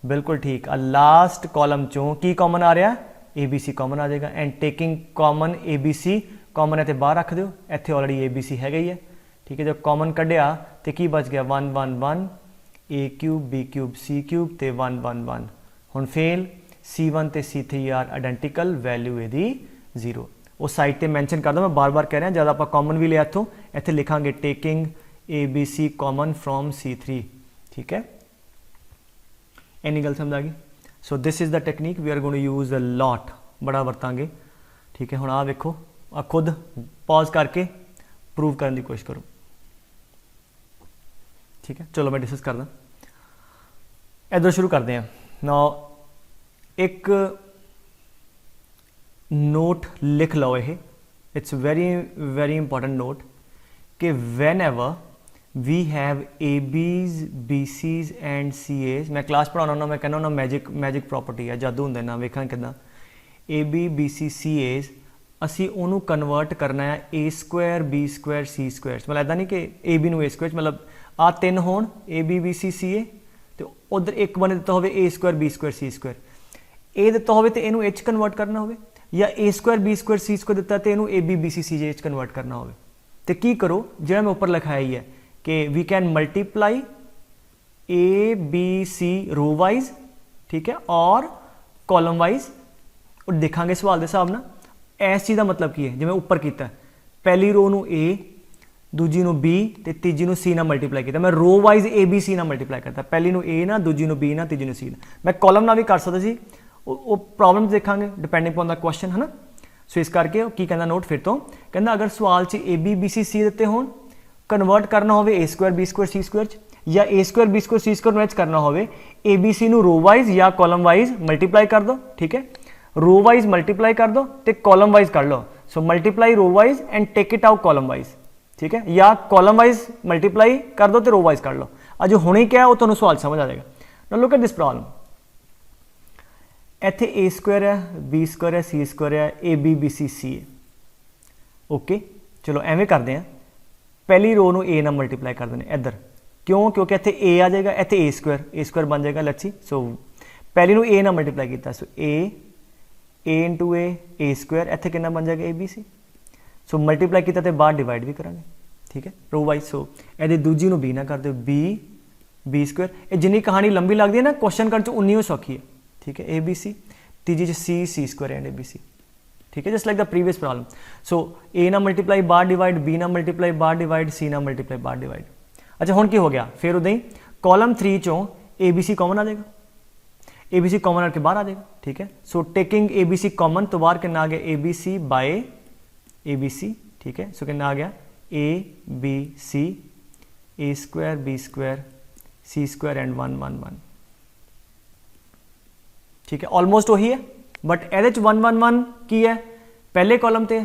बिल्कुल ठीक, लास्ट कॉलम चों की कॉमन आ रहा, ए बी सी कॉमन आ जाएगा। And taking common A B C, common इतने बाहर रख दो, इतने ऑलरेडी ए बी सी है ही है, ठीक है। जब कॉमन कढ़िया तो की बच गया 1 1 1 ए cube B cube C cube तो 1 1 1 हुण फेल C1 तो C3 आर आइडेंटिकल वैल्यू यदि 0 उस साइड पर मैंशन कर दो। मैं बार बार कह रहा जब आप कॉमन भी लिया इतों इत्थे लिखांगे taking ABC common from C3, ठीक है। इन्नी गल समझ आ गई। So this is the technique we are going to use a lot, बड़ा वरतांगे, ठीक है। हुण आ वेखो, आ खुद पॉज करके प्रूव करने की कोशिश करो, ठीक है। चलो मैं डिस्कस करदा, इधर शुरू करते हैं ना। एक नोट लिख लो, ये it's very very important note कि whenever we have ABs BCs and CAs, मैं क्लास पढ़ाना ना, मैं कहना ना मैजिक प्रॉपर्टी है, जादू होंगे ना, वेखा किदा AB BC CAs असी उन्होंने कन्वर्ट करना है A² B² C², मतलब इदा नहीं कि AB नूं A², मतलब आ 3 होण AB BC CA तो उधर एक बने दिता होवे A² B² C², ए दिता होवे तो इनू H कन्वर्ट करना होवे, या A² B² C² दिता तो इनू AB BC CA H convert करना होवे। तो की करो जो मैं ऊपर लिखाया ही है कि we can multiply ABC row wise, ठीक है, और कॉलम वाइज, और देखांगे सवाल के हिसाब ना इस चीज़ का मतलब की है। जिवें ऊपर किया पहली रो नू A, दूजी नू B ते तीजी नू C ना मल्टीप्लाई किया, मैं रो वाइज ABC ना मल्टीप्लाई करता, पहली नू A ना, दूजी नू B ना, तीजी नू C ना। मैं कॉलम ना भी कर सकता सी, वो प्रॉब्लम देखांगे डिपेंडिंग अपॉन द क्वेश्चन, है ना। सो इस करके की कहना नोट फिर तो कहना अगर सवाल च AB BC C दिते होण, कन्वर्ट करना हो A² B² C² या A² B² C² नू H करना हो ABC नू रो वाइज या कॉलम वाइज मल्टीप्लाई कर दो, ठीक है। रो वाइज मल्टीप्लाई कर दो तो कॉलम वाइज कर लो, so multiply row wise and take it out column wise, ठीक है, या कॉलम वाइज मल्टीप्लाई कर दो तो रो वाइज कर लो। अज हुणे क्या है वो तुहानूं सवाल समझ आ जाएगा। Now look at this problem, इत्थे A² है B² है C² है AB BC C है, ओके। चलो एवें करते हैं, पहली रो नूं A नाल मल्टीप्लाई कर देने इधर, क्यों, क्योंकि इत्थे A आ जाएगा, इत्थे A² बन जाएगा, लेट्स सी। सो पहली नूं A नाल मल्टीप्लाई किया, सो A इंटू A² इत्थे कितना बन जाएगा ABC। सो मल्टीप्लाई किया तो बाहर डिवाइड भी करांगे, ठीक है, रो वाइज। सो ये दूजी नूं B ना कर दो, B² ये जिन्नी कहानी लंबी लगती है ना क्वेश्चन करने उन्नी ही सौखी है, ठीक है। ABC तीजी C² एंड ABC, ठीक है, just like the previous problem. So A ना मल्टीप्लाई बार डिवाइड, B ना मल्टीप्लाई बार डिवाइड, C ना मल्टीप्लाई बार डिवाइड। अच्छा हुण की हो गया, फिर उदा ही कॉलम 3 चों ABC कॉमन आ जाएगा, ABC कॉमन आके बाहर आ जाएगा, ठीक है। सो टेकिंग ABC कॉमन तो बाहर कितना आ गया ABC बाय ABC, ठीक है। सो कितना आ गया ABC A² B² C² and 1 1 1, ठीक है, ऑलमोस्ट वही है, बट एच 1 1 1 की है पहले कॉलम ते,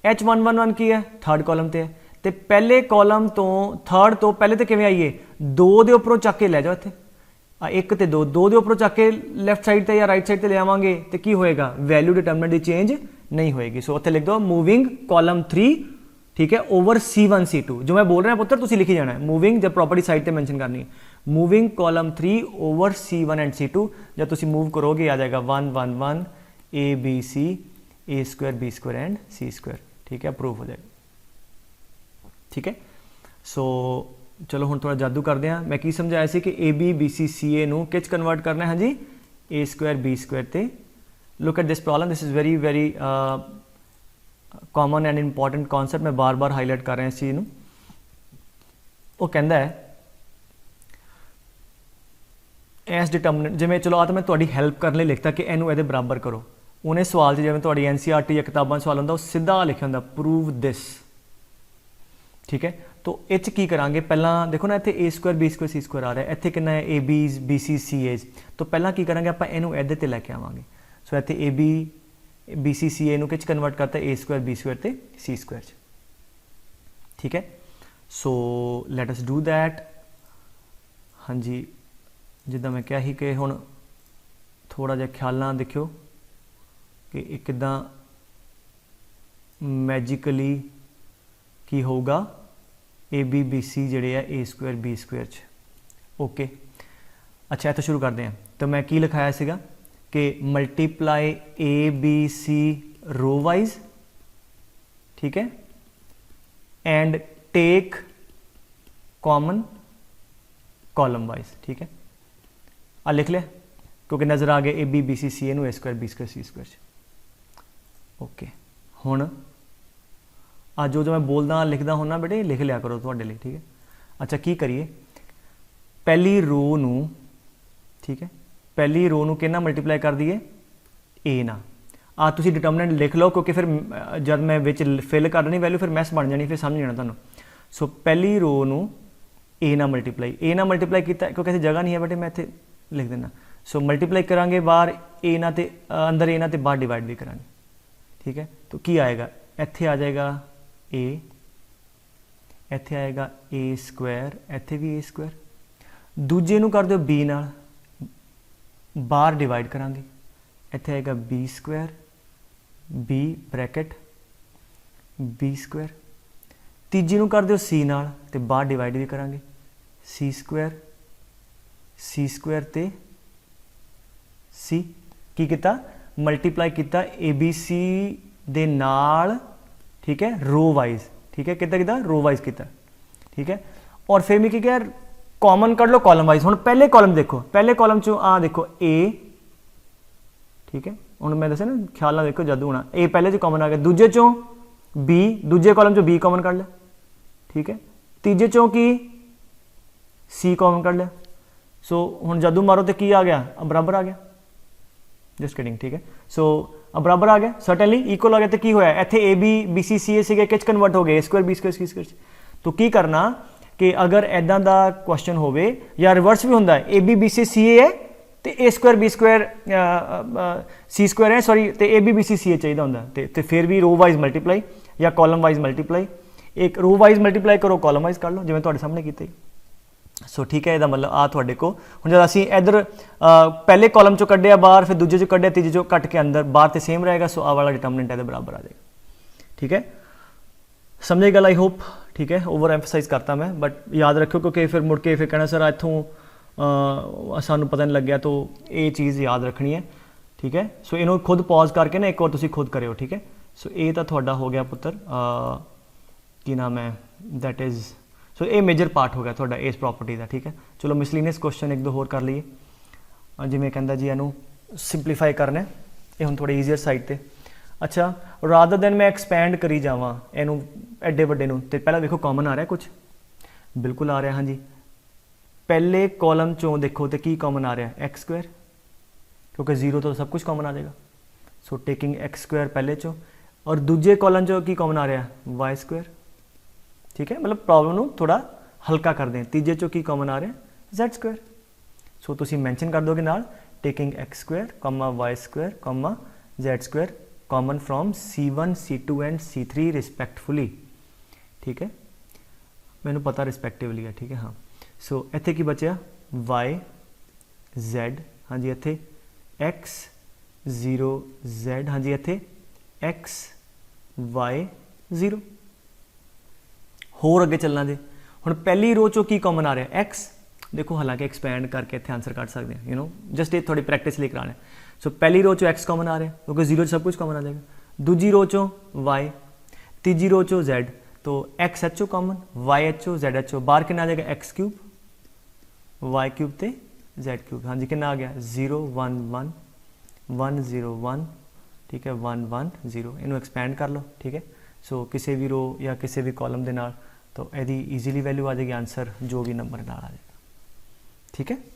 H 1 1 1 की है थर्ड कॉलम ते, ते पहले कॉलम तो थर्ड तो पहले तो किवें आईए, 2 दे उपरों चक के लै जाओ, इत्थे एक ते 2 2 दे उपरों चक के लैफ्ट साइड ते या राइट साइड ते ले आवांगे तो की होएगा, वैल्यू डिटरमिनेंट दी चेंज नहीं होएगी। सो उत्थे लिख दो मूविंग कॉलम 3, ठीक है, ओवर C1 C2, जो मैं बोल रहा पुत्र तुसीं लिखी जाना है, मूविंग जब प्रॉपर्टी साइड ते मेंशन करनी है, moving column 3 over C1 and C2, जब तुसीं मूव करोगे आ जाएगा 1 1 1 ABC A² B² and C², ठीक है, अप्रूव हो जाएगा, ठीक है। सो चलो हुण थोड़ा जादू करते हैं। मैं की समझाया सी कि AB BC CA नूं किच कन्वर्ट करना है, हाँ जी, A² B² ते। Look at this problem, this is very very common and important concept, मैं बार बार हाईलाइट कर रहा इस चीज़ नूं। वो कहता है एस डिटरमिनेंट, जिवें चलो आ तो मैं तुहाडी हेल्प करने लिखता कि इनू इहदे बराबर करो, उन्हें सवाल जिवें तुहाडी NCERT या किताबां सवाल हुंदा सीधा लिखिया हुंदा प्रूव दिस, ठीक है। तो इच की करांगे, पहला देखो ना इत्थे A² B² C² आ रहा है, इत्थे कितना है ABs BC CAs, तो पहला की करांगे आपां इनू इहदे ते लैके आवांगे। सो इत्थे AB BC CA नूं किच कन्वर्ट करता A² B² ते C², ठीक है। सो लैट अस डू दैट। हाँ जी, जिद्दां मैं कहा ही कि हुण थोड़ा जिहा ख्याल नाल देखियो कि ये किदां मैजिकली की होगा AB BC जिहड़े आ A² B² ओके। अच्छा इत्थों शुरू करते हैं, तो मैं की लिखाया सीगा कि मल्टीप्लाई ABC रो वाइज, ठीक है, and take common column wise, ठीक है। आ लिख लिया क्योंकि नज़र आ गया A B B C C A square B square C square. Okay, हुण आ जो मैं बोलदा लिखदा होना बेटे लिख लिया करो तुहाडे लई, ठीक है। अच्छा की करिए, पहली रो नूं, ठीक है, पहली रो नूं किहना मल्टीप्लाई कर दईए ए ना। आ तुसीं डिटरमिनेंट लिख लो क्योंकि फिर जब मैं विच फिल करनी वैल्यू फिर मैस बन जानी, फिर समझ जाना तुहानूं। सो पहली रो नूं ए ना मल्टीप्लाई किया क्योंकि इत्थे जगह नहीं है बेटे, मैं इत्थे लिख देना। सो मल्टीप्लाई करांगे बाहर ए ना ते अंदर ए ना ते बाहर डिवाइड भी करांगे, ठीक है। तो की आएगा, इत्थे आ जाएगा ए, इत्थे आएगा ए स्क्वायर, इत्थे भी ए स्क्वायर। दूजे नूं कर दो बी नाल, बाहर डिवाइड करांगे, इत्थे आएगा B square, B bracket B square. तीजी नूं कर दो सी नाल ते बाहर डिवाइड भी करांगे, सी स्क्वायर ते सी। की किता, मल्टीप्लाई किया ए बी सी दे नाल, ठीक है, रो वाइज, ठीक है, कितना रो वाइज किया, ठीक है। और फिर मैं क्या कॉमन कर लो कॉलम वाइज। हुण पहले कॉलम देखो, पहले कॉलम चो आ देखो ए, ठीक है। हुण मैं दस्या ना ख्याल नाल देखो, जदों होना ए पहले च कॉमन आ गया, दूजे चो बी, दूजे कॉलम चो बी कॉमन कर लिया, ठीक है। तीजे चो की सी कॉमन कर लिया। सो हुण जदों मारो तो की आ गया, बराबर आ गया, जस्ट किडिंग, ठीक है। सो अब बराबर आ गया, सर्टेनली इक्वल आ गया। तो की होया, इत्थे ए बी बी सी सी ए सीगे किच कन्वर्ट हो गए, ए square B square C square. तो की करना कि अगर इदां दा क्वेश्चन होवे या रिवर्स भी हुंदा है, ए बी बी सी सी ए है तो ए square B square C square है, सॉरी, तो ए बी बी सी सी ए चाहिए हुंदा तो फिर भी रो वाइज मल्टीप्लाई या कॉलम वाइज मल्टीप्लाई। एक रो वाइज मल्टीप्लाई करो, कॉलम वाइज कर लो, जिवें तुहाडे सामने कीता। सो ठीक है, यदा मतलब आ तुहाडे को हुण जद असीं इधर पहले कॉलम चो कड्ढिया बाहर, फिर दूजे चो कड्ढिया, तीजे चो कट के अंदर, बाहर तो सेम रहेगा। सो आ वाला डिटरमिनेंट है बराबर आ जाएगा, ठीक है। समझे गल, आई होप, ठीक है। ओवर एम्फसाइज करता मैं, बट याद रखो क्योंकि फिर मुड़ के फिर कहना सर इत्थों सानू पता नहीं लग्या, तो ये चीज़ याद रखनी है, ठीक है। सो इन्हों खुद पॉज करके ना एक और तुसीं खुद करियो, ठीक है। सो ये तो तुहाडा हो गया पुत्र, की नाम है, दैट इज़, सो ये मेजर पार्ट हो गया थोड़ा इस प्रॉपर्टी का, ठीक है। चलो मिसलीनियस क्वेश्चन एक दो होर कर लीए, जिमें कहता जी इनू सिंपलीफाई करना है, ये हम थोड़े ईजीयर साइड पर। अच्छा, रादर दैन मैं एक्सपैंड करी जावां इनू एडे वड्डे नू, तो पहला देखो कॉमन आ रहा है, कुछ बिल्कुल आ रहा है, हाँ जी। पहले कॉलम चों देखो तो की कॉमन आ रहा है, एक्स स्क्वायर, क्योंकि जीरो तो सब कुछ कॉमन आ जाएगा। सो टेकिंग एक्स स्क्वायर पहले चो, और दूजे कॉलम चो की कॉमन आ रहा है, वाई स्क्वायर, ठीक है। मतलब प्रॉब्लम को थोड़ा हल्का कर दें। तीजे चो की कॉमन आ रहा है, जेड स्क्वायर। सो तुसीं मैंशन कर दोगे नाल taking X square comma Y square comma Z square common from C1 C2 and C3 respectfully, ठीक है। मैनू पता रिस्पैक्टिवली है, ठीक है, हाँ। सो इत्थे की बचा वाई जेड, हाँ जी, इत्थे एक्स 0 जेड, हाँ जी, इत्थे एक्स वाई 0। होर अगे चलना जे, हुण पहली रो चो की कॉमन आ रहा है, एक्स। देखो हालांकि एक्सपैंड करके इत्थे आंसर कट सकते हैं, यू नो, जस्ट ये थोड़ी प्रैक्टिस लिए कराना है। सो पहली रो चो एक्स कॉमन आ रहा है क्योंकि जीरो सब कुछ कॉमन आ जाएगा। दूजी रो चो वाई, तीजी रो चो जेड, तो X H O common, Y H O Z H O, बाहर कितना आ जाएगा, एक्स क्यूब वाई क्यूब ते जेड क्यूब, हाँ जी, कितना आ गया, 0 1 1 1 0 1, ठीक है, 1 1 0। इनू एक्सपैंड कर लो, ठीक है। सो किसी भी रो या किसी भी कॉलम के नाल तो यदि ईजीली वैल्यू आ जाएगी, आंसर जो भी नंबर नाल आ जाएगा, ठीक है।